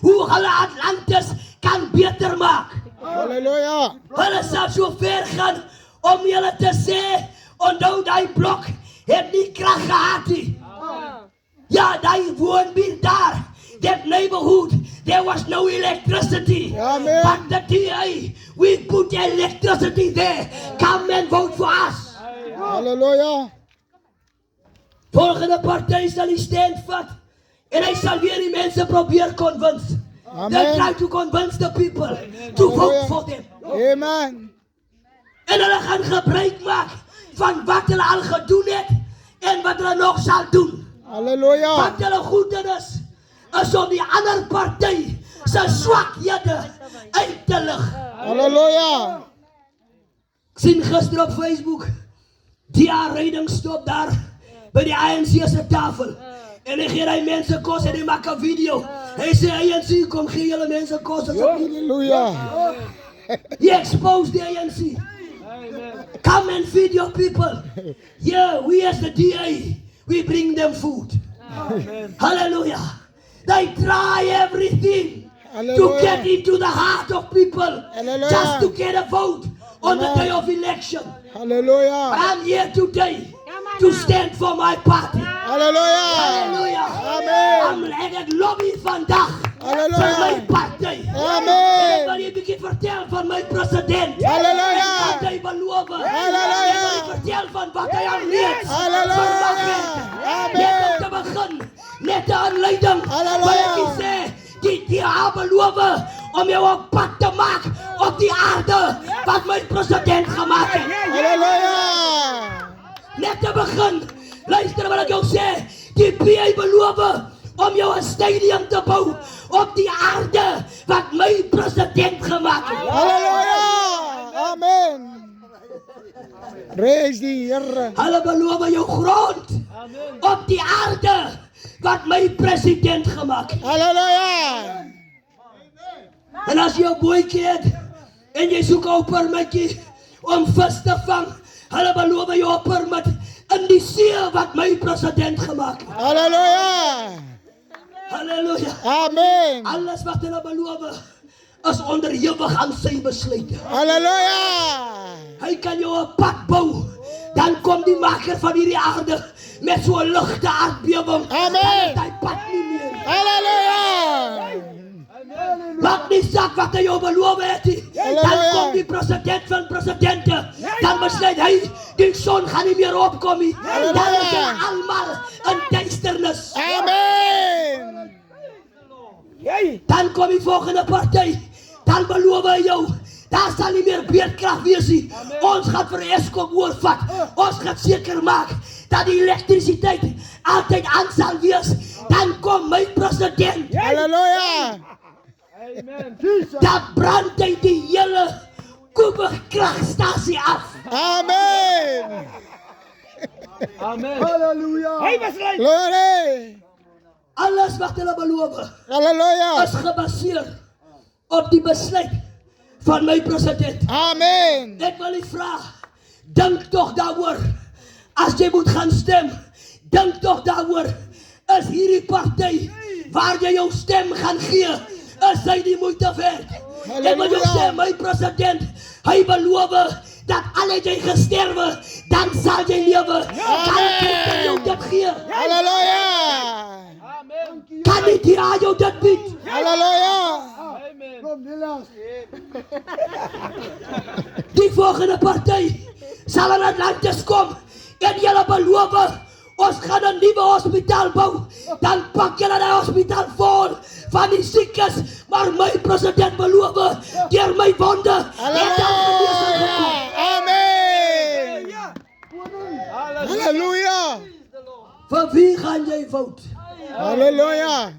hoe hulle Atlantis kan beter maak. Halleluja. Hulle sal so ver gaan om julle te sê, onthou die blok het nie krag gehad nie. Ja, die woonbuurt daar, that neighborhood, there was no electricity. Amen. But the DA, we put electricity there. Come and vote for us. Halleluja. Volgende partij sal die stand vat. En hy sal weer die mense probeer convince. Amen. They try to convince the people to vote for them. Amen. En hulle gaan gebruik maak van wat hulle al gedoen het en wat hulle nog sal doen. Halleluja. Wat hulle goed is om die ander party se swakhede uit te lig. Halleluja. Ek sien gister op Facebook die aanrijding stop daar by die ANC se tafel. En hy gee die mense kos en hy maak 'n video. Hy sê ANC kom gee julle mense kos asseblief. Halleluja. He exposed the ANC. Come and feed your people. Yeah, we as the DA, we bring them food. Hallelujah. They try everything to Hallelujah. get into the heart of people Hallelujah. just to get a vote on the day of election. But Halleluja. I'm here today to stand for my party. Halleluja. Hallelujah. Amen. Ek lobby vandag Hallelujah. vir my party. Amen. En ek wil jy bietjie vertel van my president. Hallelujah. En wat hy beloof. Hallelujah. Ek wil jy vertel van wat hy al reeds Hallelujah. verwag het. Amen. Net om te begin, net 'n aanleiding. Hallelujah. Wil ek sê, die haar beloof om jou op pad te maak op die aarde wat my president gemaak het. Halleluja. Net te begin, luister wat ek jou sê, die PA beloof om jou 'n stadium te bou op die aarde wat my president gemaak het. Halleluja. Amen. Praise die Here. Hulle beloof jou grond op die aarde wat my president gemaak het. Halleluja. En as jy 'n bootjie het en jy soek 'n permitjie om vis te vang, hulle beloof jou 'n permit in die see wat my president gemaak het. Halleluja. Halleluja. Amen. Alles wat hulle beloof is onderhewig aan sy besluite. Halleluja. Hy kan jou 'n pad bou. Dan kom die maker van hierdie aarde met so 'n ligte aardbewing. Amen. Dan is hy pad nie meer. Halleluja. Maak nie saak wat hy jou beloof het nie. Dan Halleluja. kom die president van presidente. Dan besluit hy, die son gaan nie meer opkom nie. Dan is hulle almal in duisternis. Amen. Dan kom die volgende party. Dan beloof hy jou, daar sal nie meer beerdkrag wees nie. Ons gaan vir Eskom oorvat. Ons gaan seker maak dat die elektrisiteit altyd aan sal wees. Dan kom my president. Halleluja. Dan brand hy die hele Koeberg kragstasie af. Amen. Glory. Alles wat hulle beloof Halleluja. is gebaseer op die besluit van my president. Amen. Ek wil nie vra, dink tog daaroor. As jy moet gaan stem, dink tog daaroor. Is hierdie party waar jy jou stem gaan gee, is hy die moeite werd? Ek wil jou sê, my president, hy beloof dat al het jy gesterwe, dan sal jy lewe. Kan ek jou dit gee? Halleluja. Kan die DA jou dit bied? Halleluja. Die volgende party sal in Atlantis kom en julle beloof, ons gaan 'n nuwe hospitaal bou. Dan pak julle die hospitaal vol van die siekes, maar my president beloof, deur my wonde het daar genesing gekom. Amen. Halleluja. Vir wie gaan jy vote? Halleluja.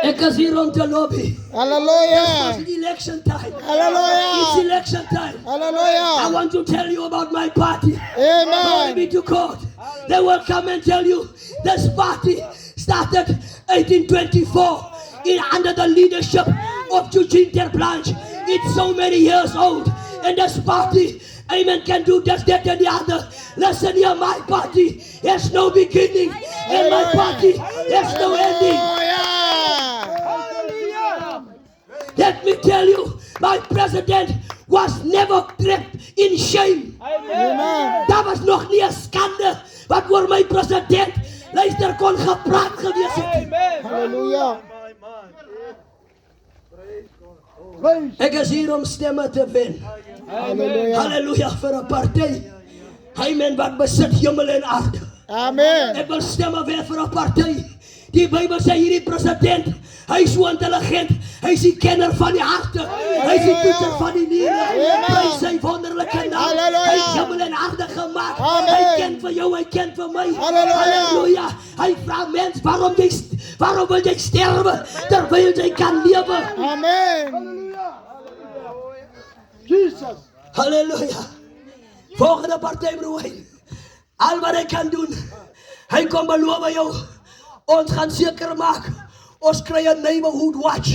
Ek is hier om te lobby. Halleluja. It's election time. It's Halleluja. election time. I Halleluja. want to tell you about my party. Glory be Amen. to God. They will come and tell you this party started 1824 under the leadership of Eugene Terblanche. It's so many years old. And this party, amen, can do this, that, and the other. Listen here, my party has no beginning. And my party has no ending. tell you, my president was never trapped in shame. Amen. Daar was nog nie 'n skande wat oor my president luister kon gepraat gewees het. Hallelujah. Ek is hier om stemme te wen. Hallelujah. Halleluja vir 'n party. Amen, wat besit hemel en aarde. Amen. Ek wil stemme wen vir 'n party. Die Bybel sê hierdie president, hy is so intelligent, hy is die kenner van die harte, hy is die toetser van die niere, hy sy wonderlike naam, Halleluja. hy het hemel en aarde gemaak, Amen. hy ken vir jou, hy ken vir my, Halleluja. hy vra mens, waarom wil jy sterwe, terwyl jy kan lewe, Amen. Jesus. halleluja, volgende partij broer, al wat hy kan doen, hy kom beloof jou, ons gaan seker maak, ons kry 'n neighborhood watch,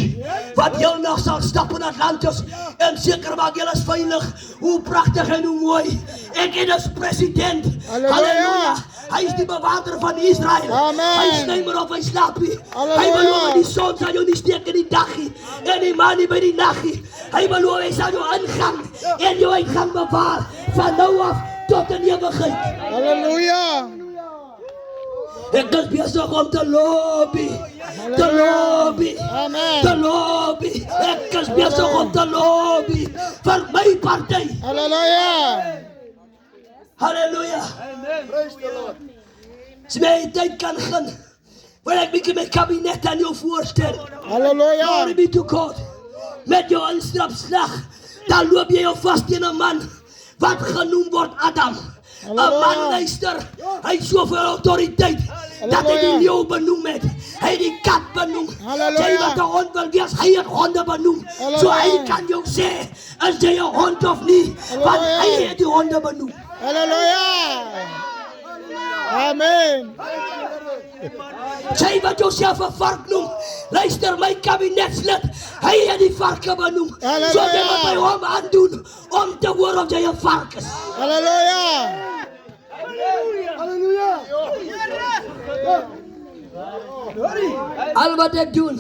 wat heel nag sal stap in Atlantis, en seker maak julle is veilig, hoe prachtig en hoe mooi, ek en as president, halleluja, hy is die bewaarder van Israel, Amen. hy is nie meer of hy slaap nie, hy Halleluja. beloof die son sal jou nie steek in die dag nie, en die maan nie by die nacht nie, hy beloof hy sal jou ingang, en jou uitgang bewaar, van nou af tot in ewigheid. Hallelujah. Ek is besig om te lobby, te lobby, Amen. te lobby. Ek is besig om te lobby vir my party. Hallelujah. Halleluja. As my tyd kan gaan, wil ek bietjie my kabinet aan jou voorstel. Glory Hallelujah. be to God. Met jou instrapslag, dan loop jy jou vas teen 'n man wat genoem word Adam. 'n Man luister, hy het soveel autoriteit dat hy die leeu benoem het. Hy het die kat benoem. Halleluja. Jy wat 'n hond wil wees, hy het honde benoem. So hy kan jou sê, is jy 'n hond of nie? Want hy het die honde benoem. Hallelujah. Amen. Jy wat jouself 'n vark noem, luister my kabinetslid, hy het die varke benoem. Halleluja. So jy moet by hom aandoen om te hoor of jy 'n vark is. Hallelujah. Al wat ek doen,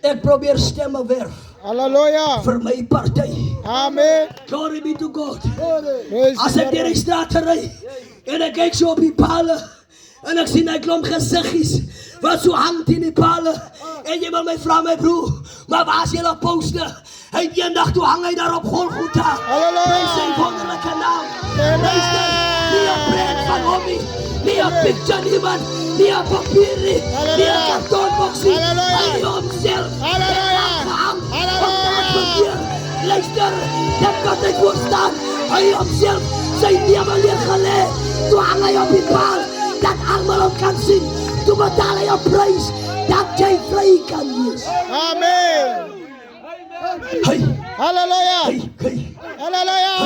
ek probeer stemme werf Hallelujah. vir my party. Amen. Glory be to God. Praise As the ek deur Lord. die straat ry en ek kyk so op die pale en ek sien 'n klomp gesiggies wat so hang teen die pale en jy wil my vra my broer, maar waar is julle poste? Hy het eendag toe hang hy daar op Golgotha. Halleluja. Hy sy wonderlike naam. Amen. Luister, nie 'n prent van hom nie, nie 'n picture niemand, nie 'n papier nie, nie 'n kartonboksie. Halleluja. Hy homself. Halleluja. Halleluja. Luister, dit wat hy voor staan, hy homself sy lewe neergelê, toe hang hy op die paal, dat almal hom kan sien, toe betaal hy 'n prys, dat jy vry kan wees. Amen. Hey, Hallelujah. hey, hey, Hallelujah.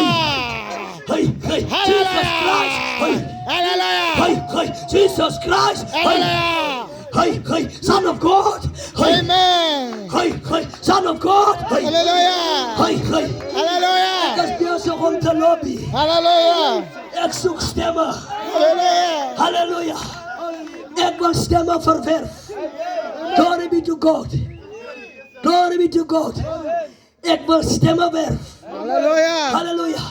hey, hey, Jesus Christ, hey, Hallelujah. hey, hey, Jesus Christ, hey, Hallelujah. hey, hey, Son of God, hey, Amen. hey, hey, Son of God, hey, Hallelujah. hey, hey, Hallelujah. ek is besig om te lobby, Hallelujah. ek soek stemme, Hallelujah. halleluja, ek wil stemme verwerf, glory be to God, glory be to God, ek wil stemme werf, Hallelujah. halleluja,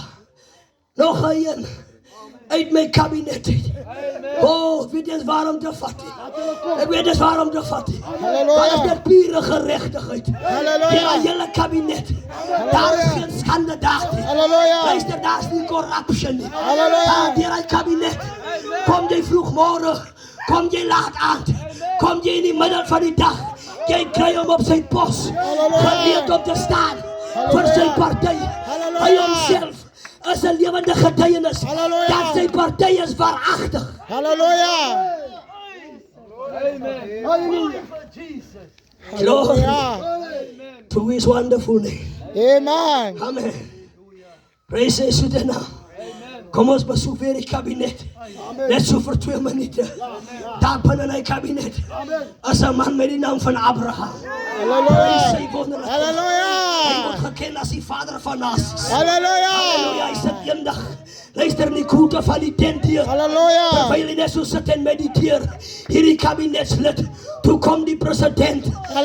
nog een, uit my kabinet uit, oh, weet jy waarom te vat, ek weet dis waarom te vat, daar is dit pure gerechtigheid, Halleluja. die hele kabinet, daar is geen schande daar, Hallelujah. luister, daar is nie corruption nie, Halleluja. daar die kabinet, kom jy vroegmorgen, kom jy laat aand, kom jy in die middel van die dag, jy kry hom op sy pos, geleerd om te staan, vir sy partij, hy homself, is 'n lewende getuienis, Halleluja. dat sy partij is waaragtig. Hallelujah. Glory Hallelujah. to his wonderful name. Amen. Amen. Praise His goeie naam. Kom ons besoek weer die kabinet. Net so vir 2 minute. Daar binne in die kabinet is 'n man met die naam van Abraham. Hallelujah. Sy wonderlike. Hy Hallelujah. word geken as die vader van nasies. Hallelujah. Halleluja, hy sit eendag, luister in die koelte van die tent hier. Hallelujah. Terwyl hy net so sit en mediteer, hierdie kabinetslid, toe kom die president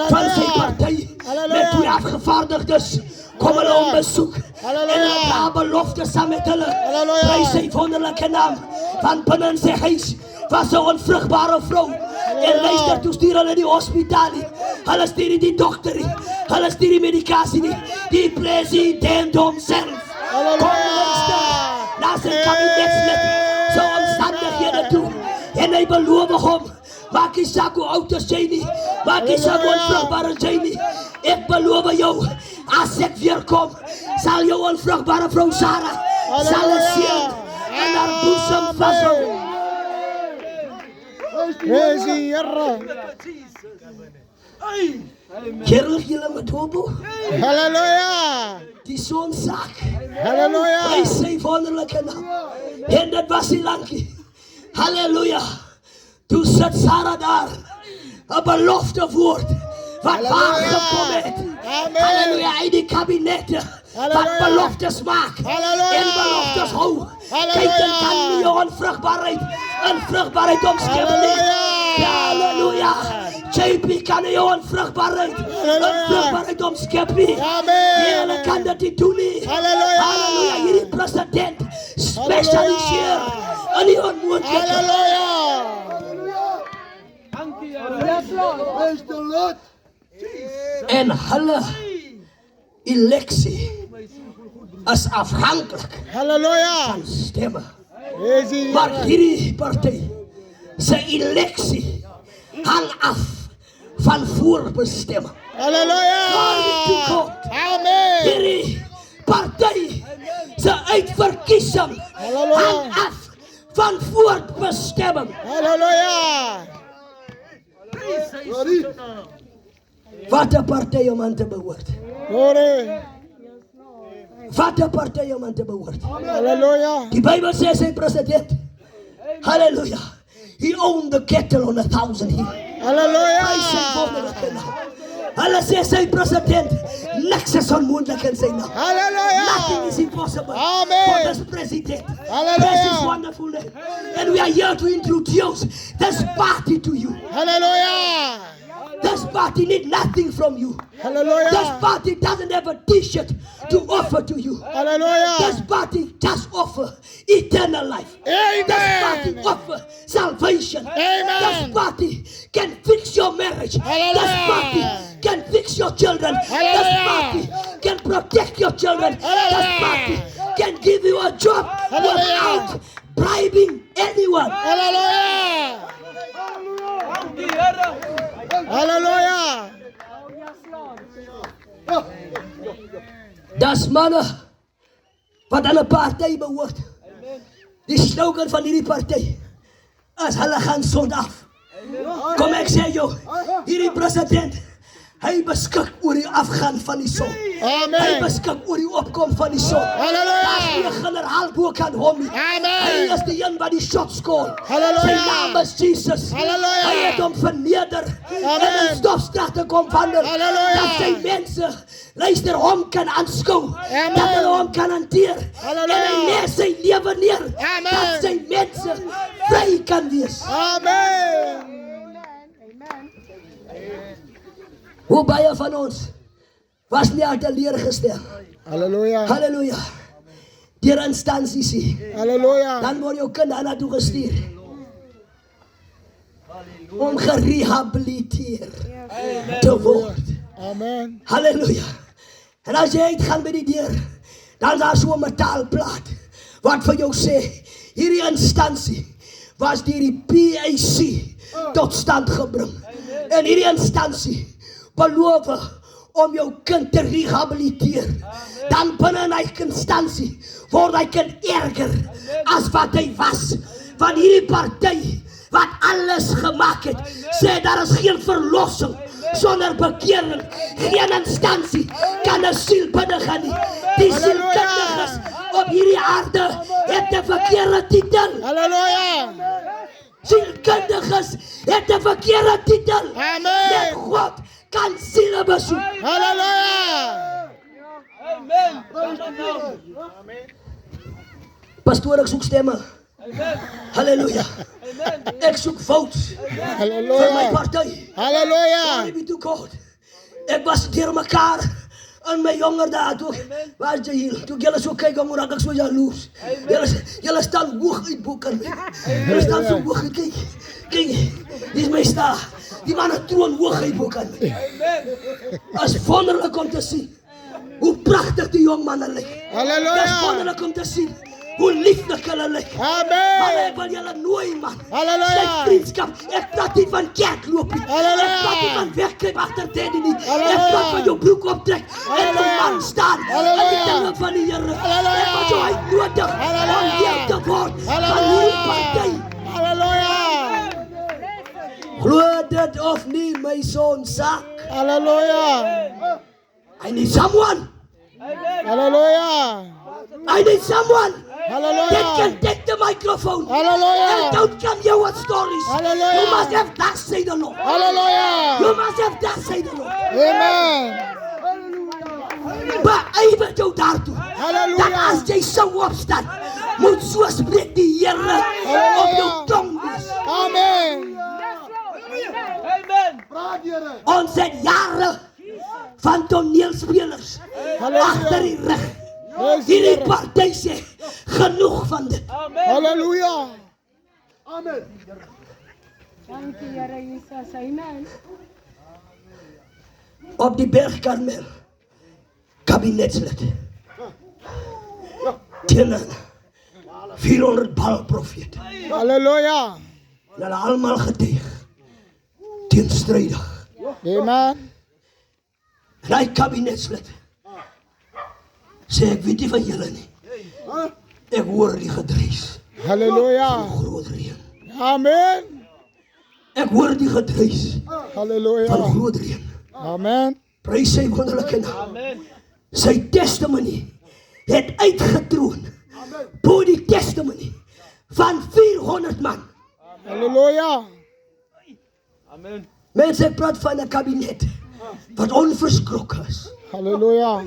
van sy party, met 2 afgevaardigdes afgevaardigdes kom hulle om besoek. Halleluja. En hulle dra beloftes saam met hulle. Halleluja. Prys sy wonderlike naam. Van binne in sy huis was 'n onvrugbare vrou. En luister, toe stuur hulle die hospitaal nie. Hulle stuur nie die dokter nie. Hulle stuur die medikasie nie. Die president homself. Kom luister na sy kabinetslid. So omstandighede toe. En hy beloof hom. Maak nie saak hoe oud is jy nie. Maak nie saak hoe onvrugbare is jy nie. Ek beloof jou, as ek weer kom, sal jou onvrugbare vrou Sarah, sal een seun in haar boesem vashou. Praise die Here. Kerel julle met hobo, Halleluja. die zoon saak. Halleluja. Prys sy wonderlike naam. En dit was nie lankie. Halleluja. Toe sit Sarah daar, 'n belofte woord, wat waar gekom het. Amen. Halleluja, uit die kabinette, wat Halleluja. beloftes maak, Halleluja. en beloftes hou. Halleluja. Kyk, dan kan nie jou onvruchtbaarheid omskep nie. Halleluja. Ja, halleluja. JP kan nie jou onvruchtbaarheid omskep nie. Amen. Nee, hulle kan dit nie doen nie. Halleluja. Halleluja, hierdie president specialiseer in die onmoontlike. Halleluja. Praise the Lord. En hulle eleksie is afhanklik Halleluja. van stemme. Praise die Maar Here. hierdie party se eleksie hang af van voorbestemming. Halleluja. Glory to God. Amen. Hierdie party se uitverkiesing Halleluja. hang af van voorbestemming. Halleluja. Glory. Wat 'n party om aan te behoort. Glory. Wat 'n party om aan te behoort. Halleluja. Die Bijbel sê sy president, halleluja, he owned the cattle on 1,000 hill. Halleluja. Prys sy wonderlike naam. Hulle sê sy president, niks is onmoontlik in sy naam. Nothing Halleluja. is impossible Amen. for this president. Hallelujah. This is wonderful name. And we are here to introduce this party to you. Halleluja. This party need nothing from you. This Halleluja. party doesn't have a t-shirt to offer to you. This Hallelujah. party just offer eternal life. This party Amen. offer salvation. Amen. This party can fix your marriage. This Hallelujah. party can fix your children. This Hallelujah. party can protect your children. This Hallelujah. party can give you a job Hallelujah. without bribing anyone. Hallelujah. Hallelujah. Das manne wat aan 'n party behoort. Die slogan van hierdie party is hulle gaan sond af. Kom ek sê jou, hierdie president, hy beskik oor die afgaan van die son. Hy Amen. beskik oor die opkom van die son. Halleluja. Daar's nie 'n generaal bo kan hom nie. Amen. Hy is die een wat die shot skoor. Halleluja. Sy naam is Jesus. Halleluja. Hy het hom verneder Amen. en in stofstrate kom wandel. Halleluja. Dat sy mense, luister, hom kan aanskou. Amen. Dat hulle hom kan hanteer. Halleluja. En hy neer sy lewe neer. Amen. Dat sy mense vry kan wees. Amen. Hoe baie van ons was nie uit 'n leer gestel. Halleluja. Halleluja. Deur instansies nie. Halleluja. Dan word jou kind daarna toe gestuur. Om gerehabiliteer te word. Amen. Halleluja. En as jy uitgaan by die deur, dan is daar so 'n metaalplaat wat vir jou sê, hierdie instansie was deur die PAC tot stand gebring. En hierdie instansie beloof om jou kind te rehabiliteer. Dan binne in hy instansie word hy kind erger as wat hy was. Van hierdie party wat alles gemaak het, sê daar is geen verlossing sonder bekering. Geen instansie kan 'n siel binne gaan nie. Die sielkundiges op hierdie aarde het 'n verkeerde titel. Halleluja. Sielkundiges het 'n verkeerde titel. Amen. Net God kan siele besoek. Halleluja. Pastoor, ek soek stemme. Halleluja. Ek soek votes vir my Halleluja. party. Halleluja. Glory be to God. Ek was deur mekaar In my jonger dae toe, waar is jy hier? Toe ek julle so kyk, dan raak ek so jaloers. Julle staan hoog uit bo kan my. Julle staan so hoog uit, kyk, dis my sta. Die man het troon hoog uit bo kan my. As wonderlik om te sien, hoe prachtig die jong manne lyk. Halleluja. Dis wonderlik om te sien, hoe lieflik hulle lyk. Amen. Maar ek wil julle nooi, man. Halleluja. Sy vriendskap. Ek praat nie van kerkloop nie. Halleluja. Ek praat nie van wegkruip agter teddy nie. Halleluja. Ek praat van jou broek optrek en Halleluja. die man staan. Halleluja. En die dinge van die Here. Halleluja. Ek wat jou uitnodig Halleluja. om deel te word van Halleluja. hierdie party. Halleluja. Glo dit of nie, my son sak. Halleluja. I need someone. Halleluja. I need someone that Halleluja. can take the microphone. Halleluja. And don't come here with stories. Halleluja. You must have that say the Lord. Halleluja. You must have that say the Lord. Amen. Beëiwer jou daartoe. Halleluja. Dat as jy sou opstaan, moet so spreek die Here op jou tong wees. Amen. Praat, Here. Ons het jare van toneelspelers Halleluja. agter die rug. Praise the Hierdie Lord. party sê, genoeg van dit. Halleluja. Amen. Dankie Here Jesus. Amen. Op die berg Karmel, kabinetslid. Teen 400 Baal profete. Halleluja. En hulle almal getuig, teenstrydig. Amen. En hy kabinetslid sê, ek weet nie van julle nie. Ek hoor die gedruis Halleluja. van groot reën. Amen. Ek hoor die gedruis Halleluja. van groot reën. Amen. Prys sy wonderlike naam. Sy testimony het uitgetroon bo die testimony van 400 man. Halleluja. Mense praat van 'n kabinet wat onverskrokke is. Halleluja.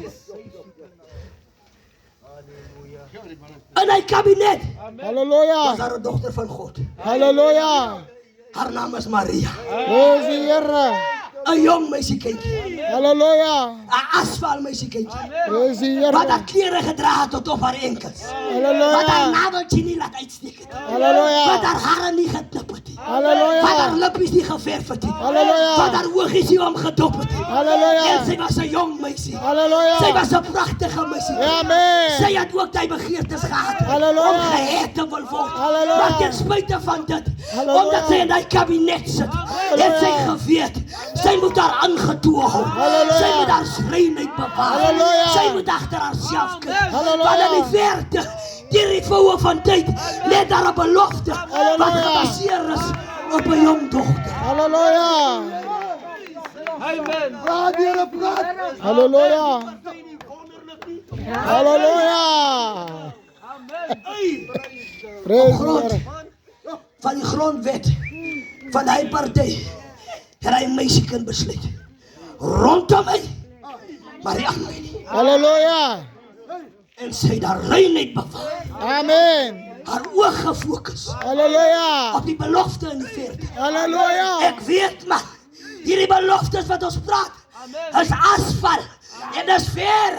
In hy kabinet Halleluja. was daar 'n dogter van God. Halleluja. Haar naam is Maria. Praise the Here. 'n Jong meisiekindjie, Halleluja. 'n asfal meisiekindjie, Praise the wat haar Here. klere gedra het tot op haar enkels. Wat haar Halleluja. naveltjie nie laat uitsteek het. Wat Halleluja. haar hare nie geknip het nie. Wat haar Halleluja. lippies nie geverf het nie. Halleluja. Wat haar oogies nie omgedop het nie. En Halleluja. sy was 'n jong meisie. Sy Halleluja. was 'n pragtige meisie. Amen. Sy het ook die begeertes gehad Halleluja. om gered te wil word. Halleluja. Maar ten spyte van dit, Halleluja. omdat sy in die kabinet sit, het sy geweet, sy moet haar aangetoe hou. Halleluja. Sy moet haar reinheid bewaar. Halleluja. Sy moet agter haarself kyk. Halleluja. Want in die verte, deur die voue van tyd, lê daar 'n belofte wat Halleluja. gebaseer is op 'n jong dogter. Halleluja. Praat, Here, praat. Halleluja. Halleluja. Praise the Grond Lord. van die grondwet van die party het hy 'n meisiekind besluit. Rondom my, maar nie aan my nie. Halleluja. En sy het haar reinheid bewaar. Amen. Haar oog gefokus Halleluja. op die belofte in die verte. Halleluja. Ek weet man, hierdie beloftes wat ons praat, is asfal en dis ver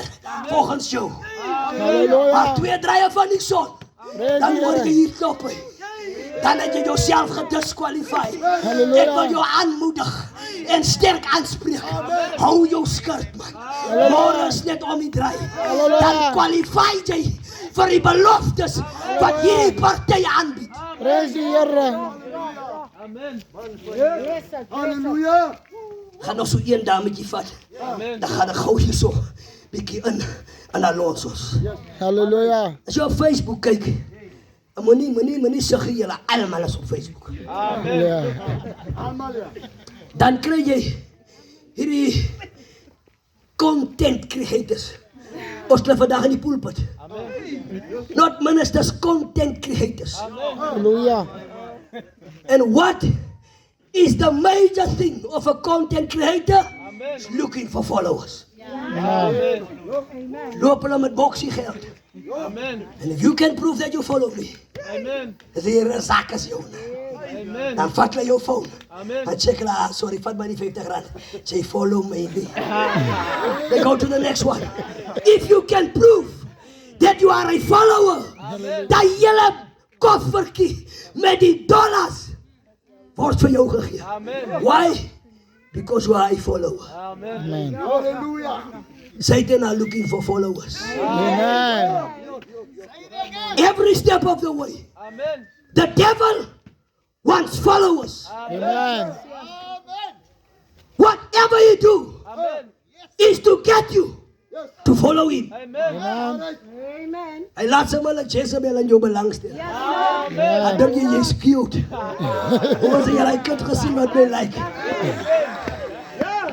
volgens jou. Maar Halleluja. 2 draaie van die son, Praise dan the word jy Lord. hier klop. Dan het jy jouself gedisqualify. Halleluja. Ek wil jou aanmoedig en sterk aanspreek. Hou jou skirt man. Môre is net om die draai. Halleluja. Dan kwalify jy vir die beloftes wat hierdie party aanbied. Praise the Here. Halleluja. Gaan nog so een dametjie vat. Dan gaan ek gou hierso bietjie in Alonso's. Halleluja. As jy op Facebook kyk, moenie sê julle almal is op Facebook. Ja. Almal, ja. Dan kry jy hierdie content creators. Ons kry vandag in die pulpit. Not ministers, content creators. Halleluja. And what is the major thing of a content creator? Is looking for followers. Amen. Loop hulle met boksie geld. And if you can prove that you follow me, then is zaak is jou. Amen. Dan vat hulle jou phone. Amen. Dan check hulle, sorry, vat maar die 50 rand. Say, follow me. They go to the next one. If you can prove that you are a follower, dat hele koffertjie met die dollars word vir jou gegee. Amen. Why? Because you are a follower. Amen. Amen. Hallelujah. Satan are looking for followers. Amen. Every step of the way. Amen. The devil wants followers. Amen. Whatever you do Amen. is to get you to follow him. Amen. Amen. Amen. Hy laat se maar like Jezebel in jou belangstel. Yes, Lord. Ek dink jy is cute. Hoe as jy like kind gesien wat my like?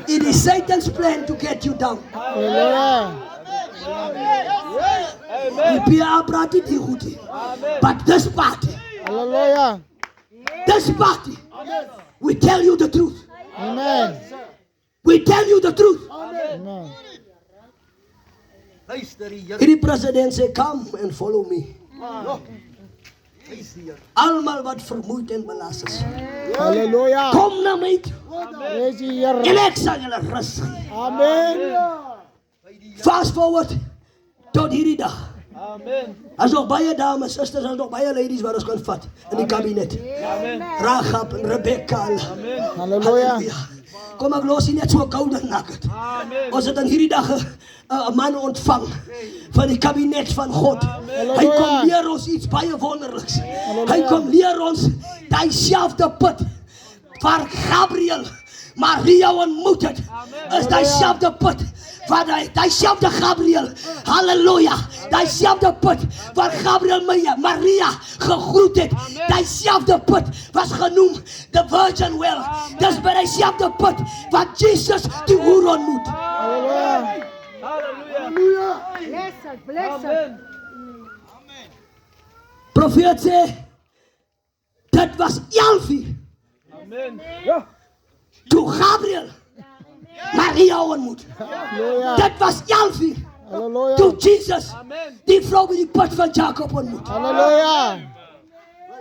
It is Satan's plan to get you down. Hallelujah. Die PA praat nie die goed nie. But this party, Hallelujah. we tell you the truth. Amen. We tell you the truth. Amen. Hierdie president sê, come and follow me. Almal wat vermoeid en belas is, Hallelujah. kom na my toe. Praise die Here. En ek sal julle rus gee. Amen. Fast forward tot hierdie dag. Amen. As nog baie dames, susters, as nog baie ladies wat ons kan vat in die kabinet. Amen. Rahab en Rebecca. Amen. Hallelujah. Kom ek los hier net so golden nugget. Amen. Ons het aan hierdie dag 'n man ontvang van die kabinet van God. Hy kom Halleluja. leer ons iets baie wonderliks. Hy kom leer ons daai selfde put waar Gabriel Maria ontmoet het. Is daai selfde put waar daai selfde Gabriel, halleluja, daai selfde put waar Gabriel Maria gegroet het. Daai selfde put was genoem the Virgin Well. Dis by daai selfde put wat Jesus die hoer ontmoet. Hallelujah. Hallelujah. Bless us, bless us. Amen. Profeet sê, dit was 11 uur Amen. toe Gabriel Maria ontmoet. Hallelujah. Dit was 11 uur Hallelujah. toe Jesus Amen. die vrou by die put van Jacob ontmoet. Hallelujah.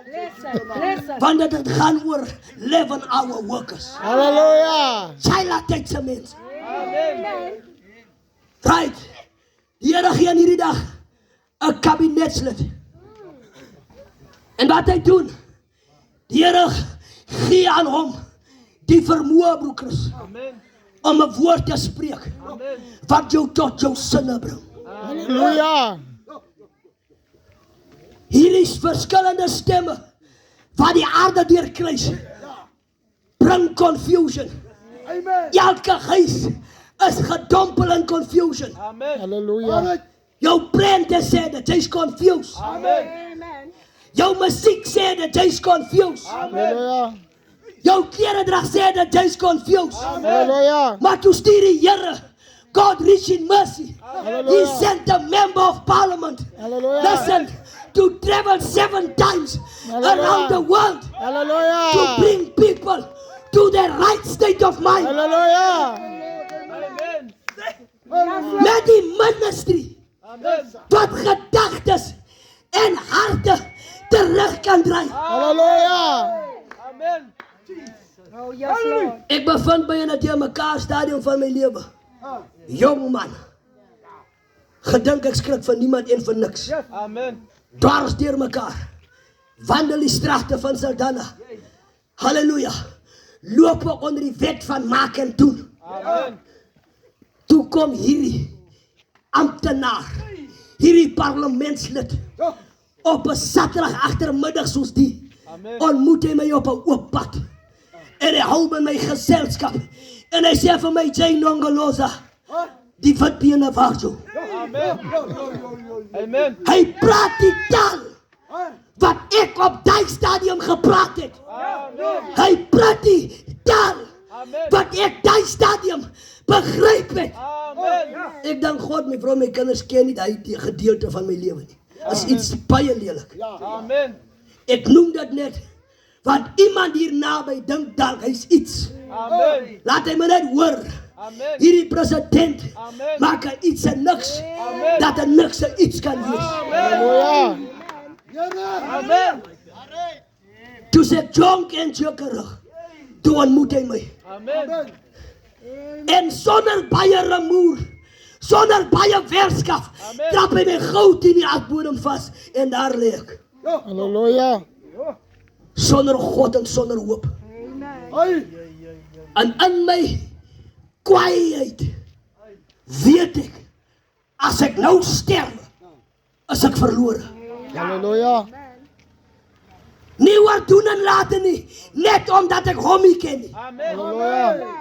Bless us, bless us. Want dit gaan oor 11-hour workers. Hallelujah. Chailatydse mense. Amen. Right. Die Here gee aan hierdie dag 'n kabinetslid. En wat hy doen? Die Here gee aan hom die vermoë, broer Chris, Amen. om 'n woord te spreek Amen. wat jou tot jou sinne bring. Hallelujah. Hier is verskillende stemme wat die aarde deurkruis. Bring confusion. Amen. Elke huis is gedompel in confusion. Amen. Hallelujah. Jou prente sê dat jy's confused. Amen. Amen. Jou musiek sê dat jy's confused. Hallelujah. Jou kleredrag sê dat jy's confused. Hallelujah. Maar toe stuur die Here, God rich in mercy, He Hallelujah. sent a member of parliament, Hallelujah. listen, to travel 7 times around the world to Hallelujah. bring people to the right state of mind. Hallelujah. Amen. Met die ministry Amen. wat gedagtes en harte terug kan draai. Hallelujah. Amen. Oh, yes, Lord. Ek bevind my in 'n deurmekaar stadium van my lewe. Jong man. Gedink ek skrik van niemand en van niks. Amen. Dwars deur mekaar. Wandel die strate van Saldanha. Halleluja. Loop ook onder die wet van maak en doen. Amen. Toe kom hierdie amptenaar, hierdie parlementslid, op 'n Saterdag agtermiddag soos die, Amen. ontmoet hy my op 'n oop pad. En hy hou met my geselskap. En hy sê vir my, Jane Nongoloza, die witbene waar jou. Amen. Amen. Hy praat die taal wat ek op daai stadium gepraat het. Amen. Hy praat die taal Amen. wat ek daai stadium begryp het. Amen. Ek dank God, my vrou, my kinders ken nie daai gedeelte van my lewe nie. Is iets baie lelik. Amen. Ek noem dit net, want iemand hier naby dink dalk hy's iets. Amen. Laat hy my net hoor. Amen. Hierdie president Amen. maak 'n iets en niks, Amen. dat 'n niks 'n iets kan wees. Amen. Hallelujah. Amen. Toe sê ek jonk en jokerig. Toe ontmoet hy my. Amen. Amen. En sonder baie remoer, sonder baie weerskaf, Amen. trap hy my gou teen die aardbodem vas en daar lê ek. Ja. Halleluja. Sonder God en sonder hoop. Ai. En in my kwaaiheid weet ek, as ek nou sterf, is ek verlore. Halleluja. Nie oor doen en laten nie, net omdat ek hom nie ken nie. Amen. Halleluja.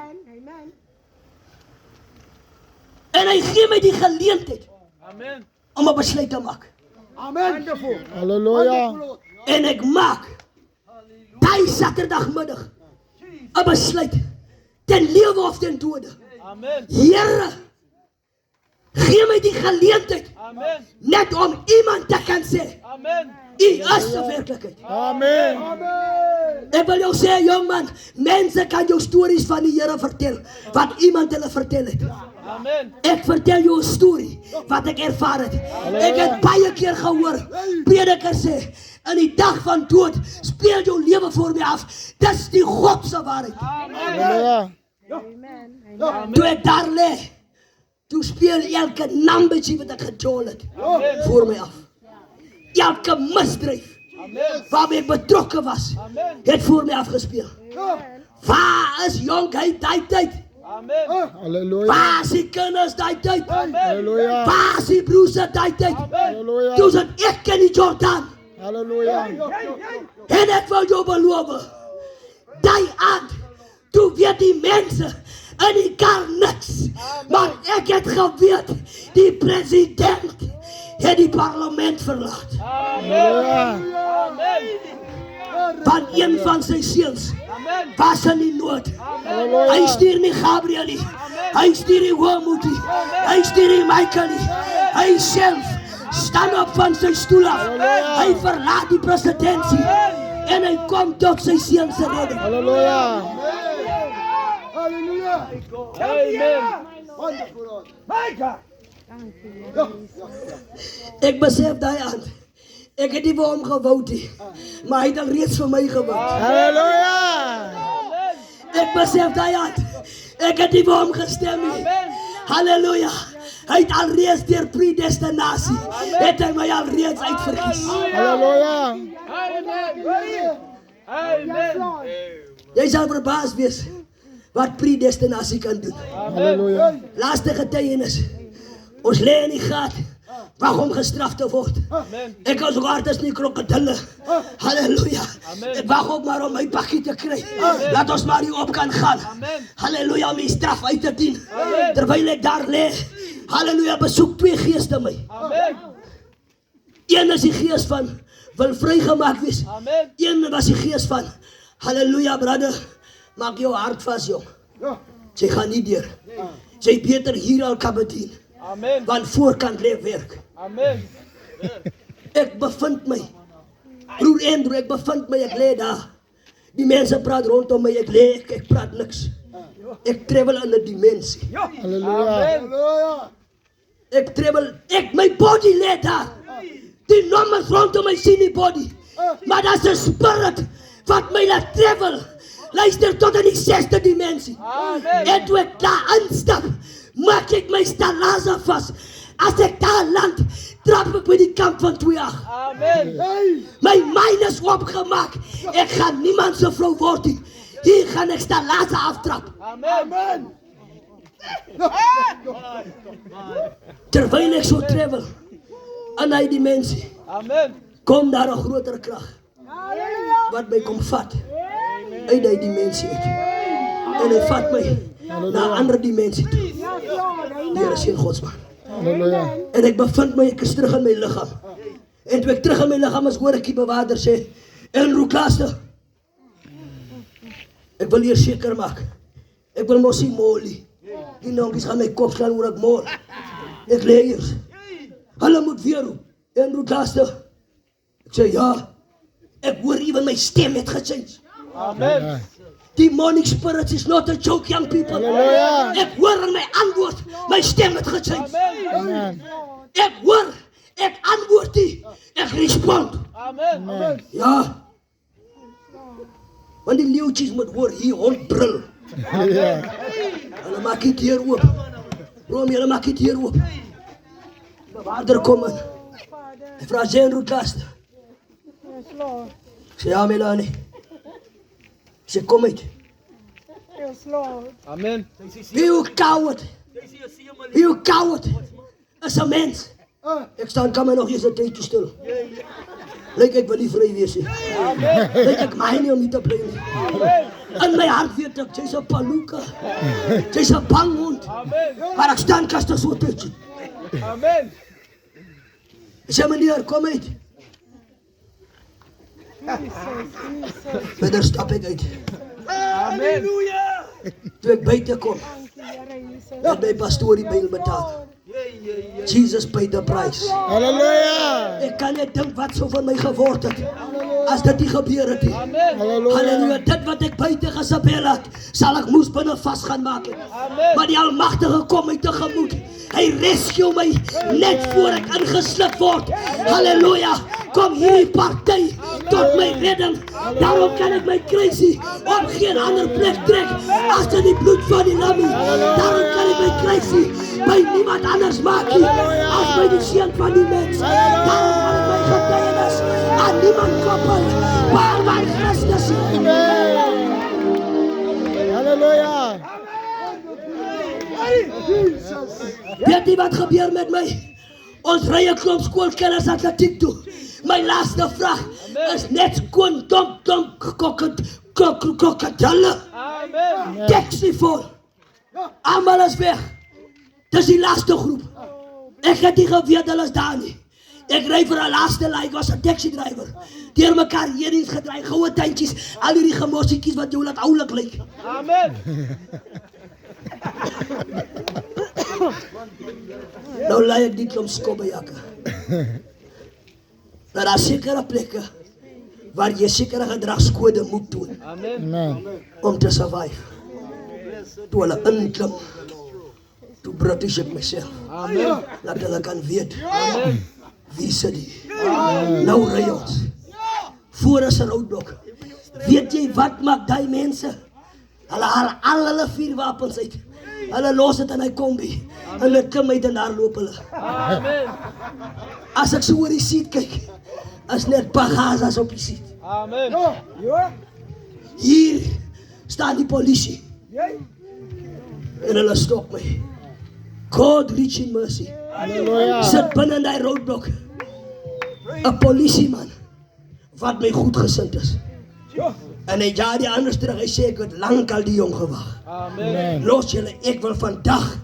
En hy gee my die geleentheid Amen. om 'n besluit te maak. Amen. Halleluja. En ek maak daai Saterdagmiddag 'n besluit, ten lewe of ten dode. Amen. Here, gee my die geleentheid Amen. net om iemand te kan sê, Amen. U is die werklikheid. Amen. Amen. Ek wil jou sê, jongman, mense kan jou stories van die Here vertel, wat iemand hulle vertel het. Amen. Ek vertel jou 'n storie wat ek ervaar het. Ek het baie keer gehoor predikers sê, in die dag van dood speel jou lewe voor my af. Dis die God se waarheid. Halleluja. Toe ek daar lê, toe speel elke naambetjie wat ek gejol het voor my af. Elke misdrijf Amen. waarmee ek betrokke was, Amen. het voor my afgespeel. Waar is jonkheid daai tyd? Amen. Halleluja. Waar is die kinders daai tyd? Halleluja. Waar is die broers daai tyd? Halleluja. Toe sit ek in die Jordaan. Halleluja. En ek wil jou beloof, die aand, toe weet die mense in die kar niks. Maar ek het geweet, die president het die parlement verlaat. Halleluja. Amen. Want een van sy seuns Amen. was in die nood. Hy Halleluja. stuur nie Gabriel nie, hy stuur nie Hoormoed nie, hy stuur nie Michael nie. Hy self staan op van sy stoel af. Hy verlaat die presidentsie en hy kom tot sy seun se redding. Halleluja. Hallelujah. Amen. Wonderful Lord. Ek besef daai aand, ek het nie vir hom gewou nie, maar hy het al reeds vir my gewou. Halleluja. Ek besef daai aand, ek het nie vir hom gestem nie. Halleluja. Hy het al reeds deur predestinasie, het hy my al reeds uitverkies. Halleluja. Amen. Jy sal verbaas wees wat predestinasie kan doen. Halleluja. Laaste getuienis. Ons lê in die gat, wag om gestraf te word. Amen. Ek as hard as nie krokodille. Halleluja. Amen. Ek wag op maar om my pakkie te kry. Laat ons maar hier op kan gaan. Amen. Halleluja, om die straf uit te dien. Amen. Terwyl ek daar lê, halleluja, besoek twee geeste my. Amen. Een is die gees van wil vrygemaak wees. Amen. Een was die gees van halleluja, brother, maak jou hart vas, jong. Ja. Sy gaan nie deur. Sy beter hier al kan bedien, Amen. want voorkant lê werk. Amen. Ek bevind my, broer Andrew, ek bevind my, ek lê daar. Die mense praat rondom my, ek lê, ek praat niks. Ek travel in 'n dimensie. Halleluja. Hallelujah. Ek travel, my body lê daar. Die nommers rondom my sien die body. Maar dat is 'n spirit wat my laat travel. Luister tot in die 6de dimensie. Amen. En toe ek daar instap, maak ek my stalaza vas. As ek daar land, trap ek by die kamp van 2-8. Amen. Hey. My mind is opgemaak. Ek gaan niemand se vrou word nie. Hier gaan ek stalaza aftrap. Amen. Amen. Terwyl ek so travel in die dimensie, Amen. kom daar 'n groter krag wat my kom vat uit die dimensie uit. En hy vat my na 'n ander dimensie toe. Die Here seën God se man. Halleluja. En ek bevind my, ek is terug in my liggaam. En toe ek terug in my liggaam is, hoor ek die bewaarder sê, Andrew Klaster, ek wil hier seker maak, ek wil mos nie mol nie. Die nonkies gaan my kop slaan oor ek mol. Ek lê hier. Hulle moet weer roep, Andrew Klaster. Ek sê, ja, ek hoor even my stem het gechange. Amen. Demonic spirits is not a joke, young people. Halleluja. Ek hoor in my antwoord, my stem het gechange. Amen. Ek hoor, ek antwoord nie, ek respond. Amen. Ja, Want die leeuwtjies moet hoor, hier hond brul. Halleluja. Hulle maak die deur oop. Brom, hulle maak die deur oop. Bewaarder kom in. Father. Hy vra Jane Roetlaster. Yes, Lord. Ek sê, ja, Melanie. Ek sê, kom uit. Yes, Lord. Amen. You coward. You coward. Is 'n mens. Ek staan kan my nog eens 'n tydjie stil. Lyk ek wil nie vry wees nie. Lyk ek my nie om nie te bly nie. In my hart weet ek, jy's 'n paluka. Jy's 'n bang hond. Amen. Maar ek staan kastig so tydjie. Amen. Ek sê, meneer, kom uit. Verder stap ek uit. Amen. Toe ek buite kom, Thank you, Here Jesus. het my pastoor die byl betaal. Jesus paid the price. Halleluja. Ek kan net dink wat sou van my geword het as dit nie gebeur het nie. Amen. Halleluja, dit wat ek buite gesabel het, sal ek moes binne vas gaan maak het. Amen. Maar die Almagtige kom my tegemoet. Hy rescue my net voor ek ingeslip word. Halleluja, kom hierdie party tot my redding. Daarom kan ek my kruisie op geen ander plek trek as in die bloed van die lam. Daarom kan ek my kruisie by niemand anders maak nie as by die seun van die mens. Daarom kan ek my getuienis aan niemand koppel, maar by Christus. Halleluja. Weet jy wat gebeur met my? Ons ry 'n klomp skoolkinders atletiek toe. My laaste vraag is net skoon dom krokodille. Amen. Taxi vol. Almal is weg. Dis die laaste groep. Ek het nie geweet hulle is daar nie. Ek ry vir 'n laaste lyn, ek was 'n taxi driver. Deur mekaar hierdiens gedry, goue tuintjies, al hierdie gemossietjies wat jou laat oulik lyk. Amen. Nou lei ek die klomp skobbejakke. Maar daar is sekere plekke waar jy sekere gedragskode moet doen Amen. Amen. om te survive. Toe hulle inklim, toe British ek myself, Amen. laat hulle kan weet Amen. wie sit die. Nou ry ons. Voor is 'n roadblock. Weet jy wat maak die mense? Hulle haal al hulle vuurwapens uit. Hulle los dit in 'n kombi. Hulle klim uit en daar loop hulle. Amen. As ek so oor die seat kyk, is net bagages op die seat. Amen. Hier staan die polisie. En hulle stop my. God reach in mercy. Halleluja. Sit binne in die roadblock 'n polisieman wat my goed gesind is. En hy ja die anders terug, hy sê ek het lankal die jong gewag. Amen. Amen. Los julle, ek wil vandag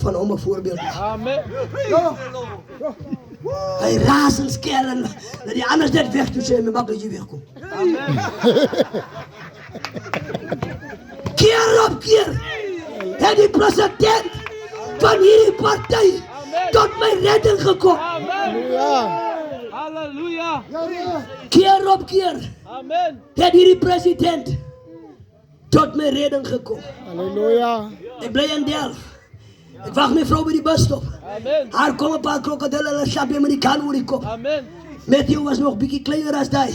van hom 'n voorbeeld maak. Amen. Hy raas en skel en dat die anders net weg toe sê hy, my maak dat jy wegkom. Keer op keer het die president van hierdie party tot my redding gekom. Amen. Halleluja. Halleluja. Keer op keer Amen. het hierdie president tot my redding gekom. Halleluja. Ek bly in Delft. Ek wag my vrou by die busstop. Amen. Haar kom 'n paar krokodille, hulle slap hom in die kan oor die kop. Amen. Matthew was nog bietjie kleiner as daai.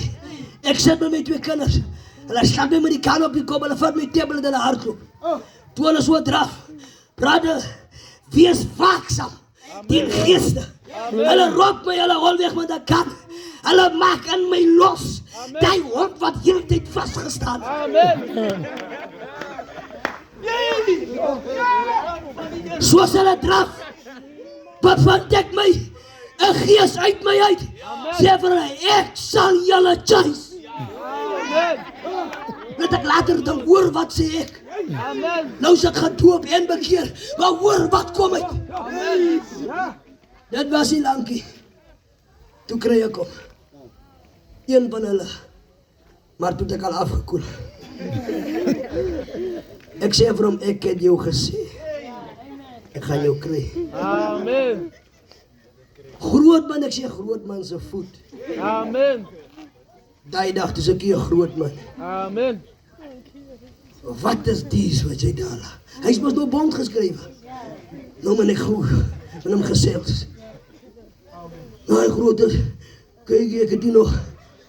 Ek sit met my twee kinders. Hulle slap hom in die kan op die kop, hulle vat my tabel en hulle hardloop. Toe hulle so draf. Brother, wees waaksaam teen geeste. Hulle roep my, hulle hol weg met 'n kan. Hulle maak aan my los. Die hond wat heeltyd vasgestaan het. Amen. Soos hulle draf, bevind ek my 'n gees uit my uit. Sê vir hulle, ek sal julle chase. Amen. Net ek later dan hoor wat sê ek. Amen. Nou is ek gedoop en bekeer, maar hoor wat kom uit. Amen. Dit was nie lankie. Toe kry ek hom. Een van hulle. Maar toe het ek al afgekoel. Ek sê vir hom, ek het jou gesê. Ek gaan jou kry. Amen. Groot man, ek sê groot man se voet. Amen. Daai dag dis ek 'n groot man. Amen. Wat is dies wat jy daar laat? Hy's mos nou bond geskrywe. Nou men ek goed met hom gesels. Nou hy groot is. Kyk ek het die nog.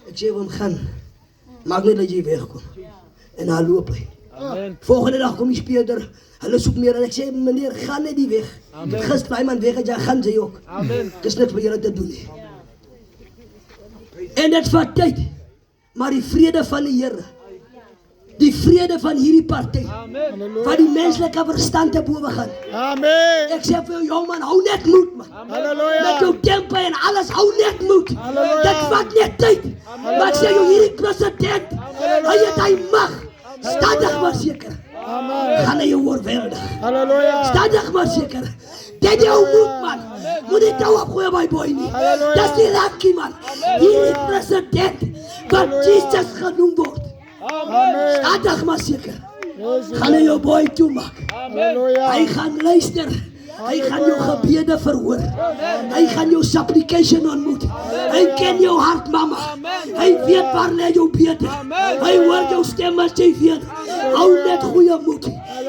Ek sê hom gaan. Maak net dat jy wegkom. En daar loop hy. Amen. Volgende dag kom die speurder. Hulle soek meer en ek sê, meneer, gaan net die weg. Amen. Gister daai man weg het, jy gaan sy ook. Amen. Dis niks vir julle te doen nie. En dit vat tyd. Maar die vrede van die Here, die vrede van hierdie party, Amen. wat die menslike verstand te bowe gaan. Amen. Ek sê vir jou, jong man, hou net moed man. Met Halleluja. jou tempo en alles, hou net moed. Halleluja. Dit vat net tyd. Maar ek sê jou, hierdie president, hy het hy mag. Stadig maar seker. Amen. Gaan hy jou oorweldig. Halleluja. Stadig maar seker. Dit jou moed man. Moet nie touw opgooi by boy nie. Halleluja. Dis die rakkie man. Hierdie president, wat Jesus genoem word. Amen. Stadig maar seker. Jezus. Gaan hy jou boy toemaak. Halleluja. Hy gaan luister. Hy gaan jou gebede verhoor. Hy gaan jou supplication ontmoet. Hy ken jou hart, mama. Hy weet waar lê jou bede. Hy hoor jou stem as jy weet. Hou net goeie moed.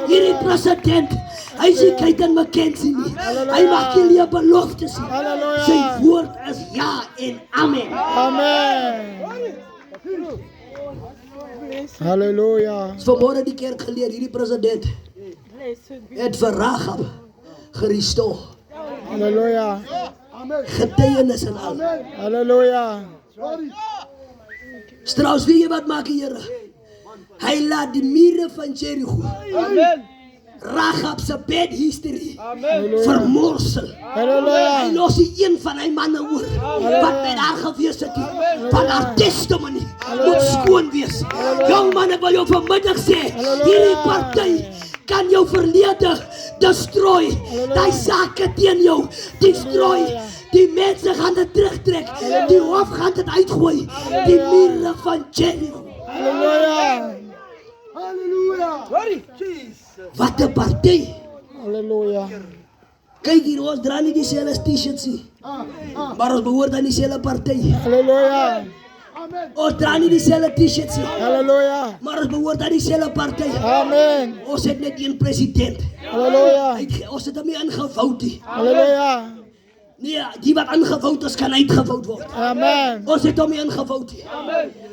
Hierdie president, hy sê Kayten McKenzie nie. Hy maak jullie 'n belofte sien. Sy woord is ja en amen. Amen. Halleluja. Ons vanmôre die kerk geleer, hierdie president Blessed be het vir Rahab gerestore. Halleluja. Getuienis en al. Halleluja. Strauss, weet jy wat maak die Here? Hy laat die mure van Jericho, Amen. Rahab se bad history, Amen. vermorsel. Hy Halleluja. los nie een van hy manne oor wat met haar gewees het nie. Van haar testimony moet skoon wees. Jong man, ek wil jou vanmiddag sê, hierdie party kan jou verlede destroy. Die sake teen jou destroy. Die mense gaan dit terugtrek. Die hof gaan dit uitgooi. Die mure van Jericho. Halleluja. Wat 'n party. Halleluja. Kyk hier, ons dra nie dieselfde t-shirts nie. Maar ons behoort aan dieselfde party. Halleluja. Ons dra nie dieselfde t-shirts nie. Halleluja. Maar ons behoort aan dieselfde party. Amen. Ons het net een president. Halleluja. Ons het hom nie ingevouwd nie. Halleluja. Nee, die wat ingevouwd is, kan uitgevouwd word. Amen. Ons het hom nie ingevouwd nie.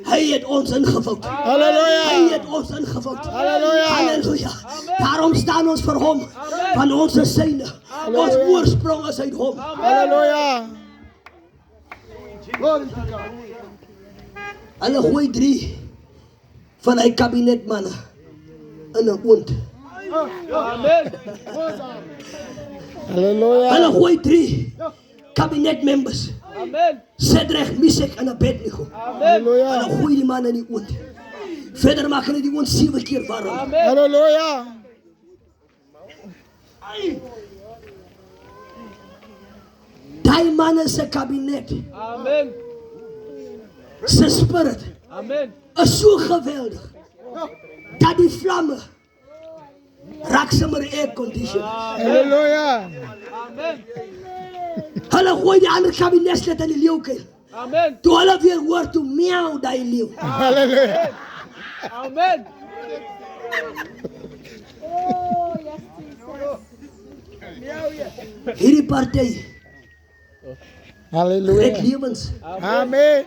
Hy het ons ingevouwd. Hy Halleluja. het ons ingevouwd. Halleluja. Halleluja. Daarom staan ons vir hom. Van ons is syne. Ons oorsprong is uit hom. Halleluja. Hulle gooi 3 van hy kabinetmanne in 'n oond. Amen. Halleluja. Hulle gooi 3 cabinet members. Amen. Shadrach, Meshach en Abednego. Amen. Halleluja. Hulle gooi die man in die oond. Verder maak hulle die oond 7 keer warm. Amen. Halleluja. Daai man is 'n kabinet. Amen. Sy spirit Amen. is so geweldig dat die vlamme raak sommer air condition. Halleluja. Amen. Hulle gooi die ander kabinetslid in die leeukuil. Amen. Toe hulle weer hoor toe miauw daai leeu. Halleluja. Amen. Oh, yes, Jesus. Hierdie party red Halleluja. lewens. Amen.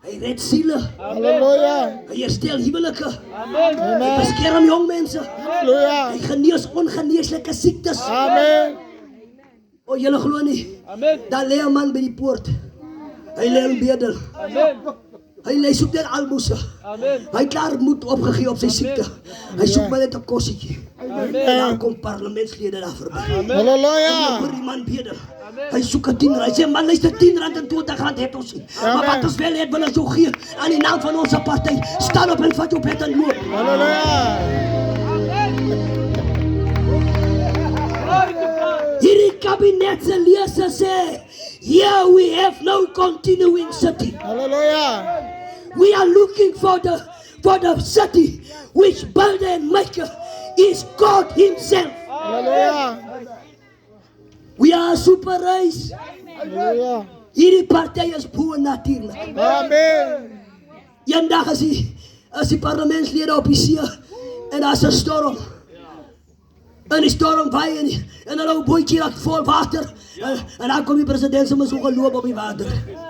Hy red siele. Halleluja. Hy herstel huwelike. Amen. Hy Amen. beskerm jong mense. Halleluja. Hy genees ongeneeslike siektes. Amen. O, julle glo nie. Amen. Daar lê 'n man by die poort. Hy lê in bedel. Amen. Hy soek net almoese. Amen. Hy het klaar moed opgegee op sy siekte. Hy soek maar net 'n kossietjie. En dan kom parlementslede daar verby. Halleluja. Hoor die man bedel. Hy soek 'n 10 rand. Hy sê man, luister, 10 rand en 20 rand het ons nie. Maar wat ons wel het, wil ons jou gee aan die naam van ons party. Staan op en vat jou bed en loop. Halleluja. Glory to God. Hierdie kabinet se lese sê, here we have no continuing city. Halleluja. We are looking for the city which builder and maker is God himself. Halleluja. We are a super race. Halleluja. Hierdie party is bo natuurlik. Amen. Eendag is die parlementslede op die see en daar's 'n storm. En die storm waai en een ou bootjie raak vol water. En dan kom die president sommer so geloop op die water.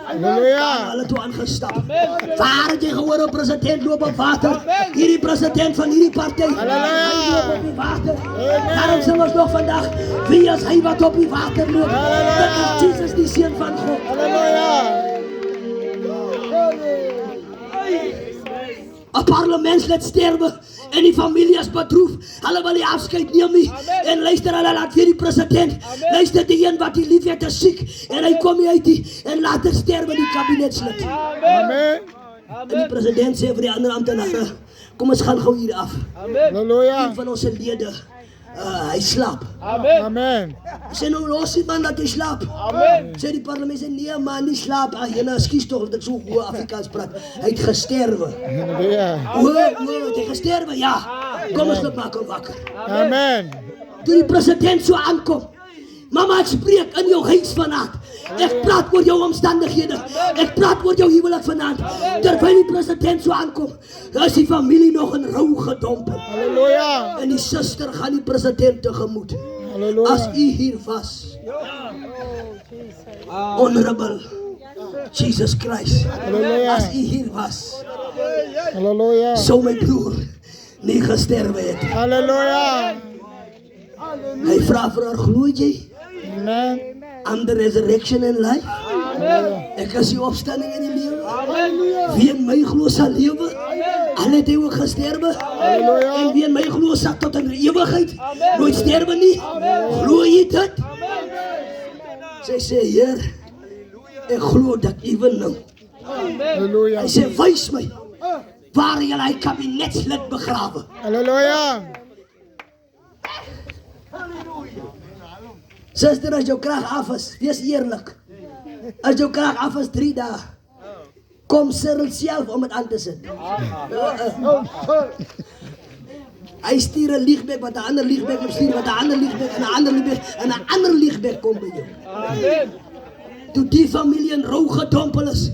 Halleluja. Hulle toe aangestap. Waar het jy gehoor op president loop op water? Hierdie president van hierdie party. Hy loop op die water. Daarom sing ons nog vandag, wie is hy wat op die water loop? Dit is Jesus die Seun van God. Halleluja. 'n Parlementslid sterwe en die familie is bedroef. Hulle wil die afskeid neem nie. En luister, hulle laat weer die president. Luister, die een wat die liefhet is siek en hy kom nie uit die en later sterwe die kabinetslid. Amen. En die president sê vir die ander amptenare, kom ons gaan gou hier af. Halleluja. Een van ons lede, hy slaap. Amen. Amen. Sê nou los die man dat hy slaap. Amen. Sê die parlement sê nee man, nie slaap. Jylle skies toch dat ek so goeie Afrikaans praat. Hy het gesterwe. Halleluja. Het hy gesterwe? Ja. Kom ons maak hom wakker. Amen. Toe die president so aankom, mama, ek spreek in jou huis vanavond. Ek praat oor jou omstandighede. Ek praat oor jou huwelik vanavond. Terwyl die president so aankom, is die familie nog in rou gedompel. Halleluja. En die suster gaan die president tegemoet. Halleluja. As u hier was, honorable Jesus Christ, Halleluja. as u hier was, Halleluja. sou my broer nie gesterwe het. Halleluja. Hy vra vir haar, glo jy Amen. aan the resurrection and life? Amen. Ek is die opstanding in die lewe. Amen. Wie in my glo sal lewe, al het hy ook gesterwe. En wie in my glo sal tot in ewigheid nooit sterwe nie. Glo jy dit? Sy sê, Heer, ek glo dat u wil nou. Halleluja. Hy sê, wys my waar jy hy kabinetslid begrawe. Halleluja. Suster, as jou krag af is, wees eerlik. As jou krag af is 3 dae, kom Cyril self om het aan te sit. Hy stuur 'n liegbek wat 'n ander liegbek moet stuur, wat 'n ander liegbek en 'n ander liegbek en 'n ander liegbek kom by jou. Amen. Toe die familie in rou gedompel is,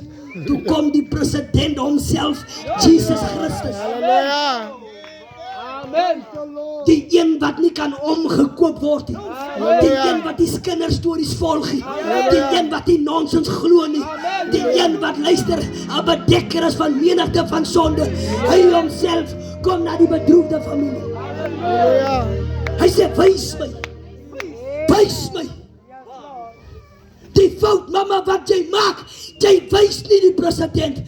toe kom die president homself, Jesus Christus. Halleluja. Amen. Die een wat nie kan omgekoop word nie. Die een wat die kinderstories volg nie. Die een wat die nonsens glo nie. Die een wat luister, 'n bedekker is van menigte van sonde. Hy homself kom na die bedroefde familie. Halleluja. Hy sê, wys my. Wys my. Die fout, mama, wat jy maak, jy wys nie die president.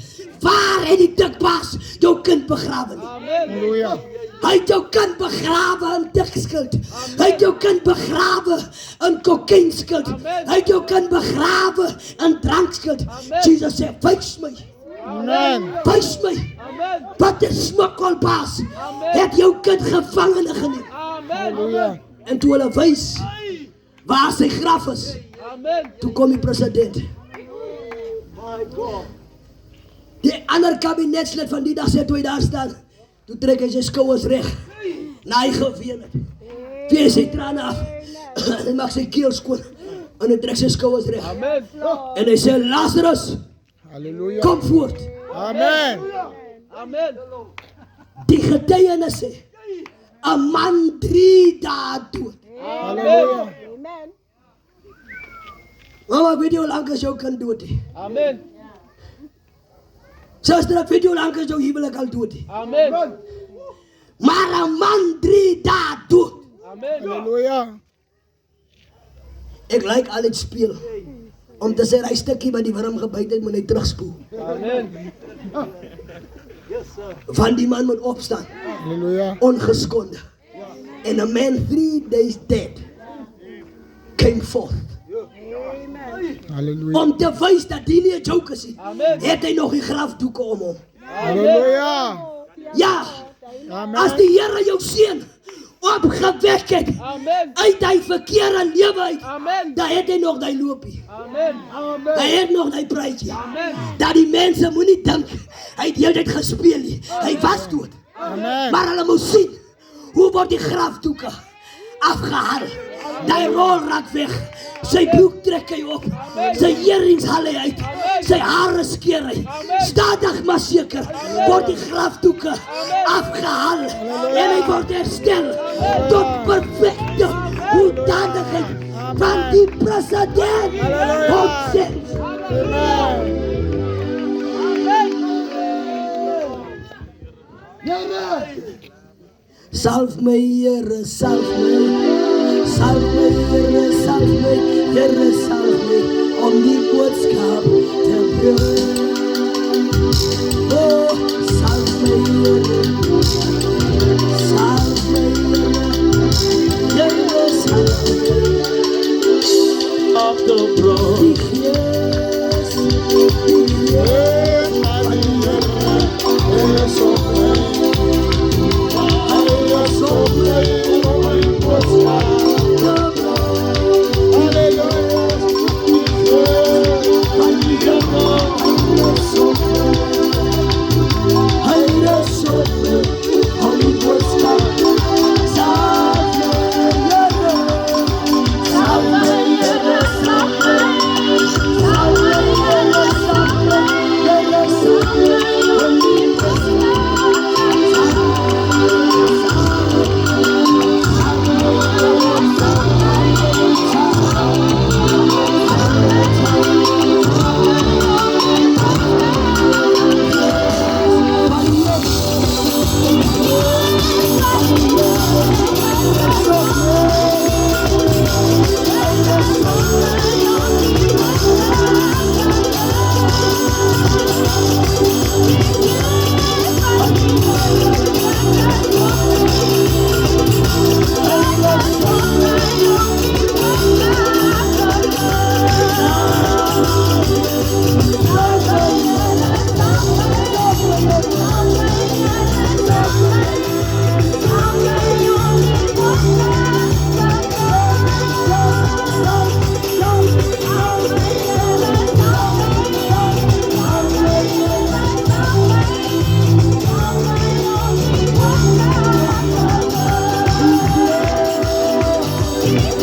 Waar het die dikbaas jou kind begrawe nie? Halleluja. Hy het jou kind begrawe in dikskuld. Hy het jou kind begrawe in kokainskuld. Hy het jou kind begrawe in drankskuld. Jesus sê, wys my. Amen. Wys my. Amen. Wat 'n smokkelbaas het jou kind gevangene geneem. Amen. Halleluja. En toe hulle wys waar sy graf is, Amen. toe kom die president. Die ander kabinetslid van die dag sê toe hy daar staan, toe trek hy sy skouers reg. Na hy geween het. Vee sy trane af. Hy maak sy keel skoon. En hy trek sy skouers reg. Amen. En hy sê, Lazarus, Halleluja. kom voort. Amen. Amen. Die getuienis sê, 'n man 3 dae dood. Halleluja. Amen. Mama, weet jy hoe lang is jou kind dood? Amen. Suster, weet jy hoe lang is jou huwelik al dood? Amen. Maar 'n man 3 dae dood. Amen. Halleluja. Ek like al dit speel. Om te sê, hy stukkie wat die worm gebyt het, moet hy terugspoel. Amen. Van die man moet opstaan, Halleluja. ongeskonde. And a man 3 days dead came forth. Halleluja. Om te wys dat die nie 'n joke is nie, Amen. het hy nog die grafdoeke om hom. Halleluja. Ja, Amen. as die Here jou seun opgewek het Amen. uit hy verkeerde lewe uit, Amen. dan het hy nog die loopie. Amen. Hy het nog die praatjie. Amen. Dat die mense moenie dink hy het heeltyd gespeel nie. Hy was dood. Amen. Maar hulle moet sien hoe word die grafdoeke afgehaal. Die rol raak weg. Sy broek trek hy op. Sy earrings haal hy uit. Sy hare skeer hy. Stadig maar seker word die grafdoeke afgehaal en hy word herstel tot perfecte hoedanigheid van die president opzet. Here. Salf my Here, salf my, salf my Here, salf my Here, salf my om die boodskap te bring. Oh, salf my Here, salf my Here, salf my Op de brood. die Gees, die Gees van die Here, is op my.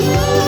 Yeah.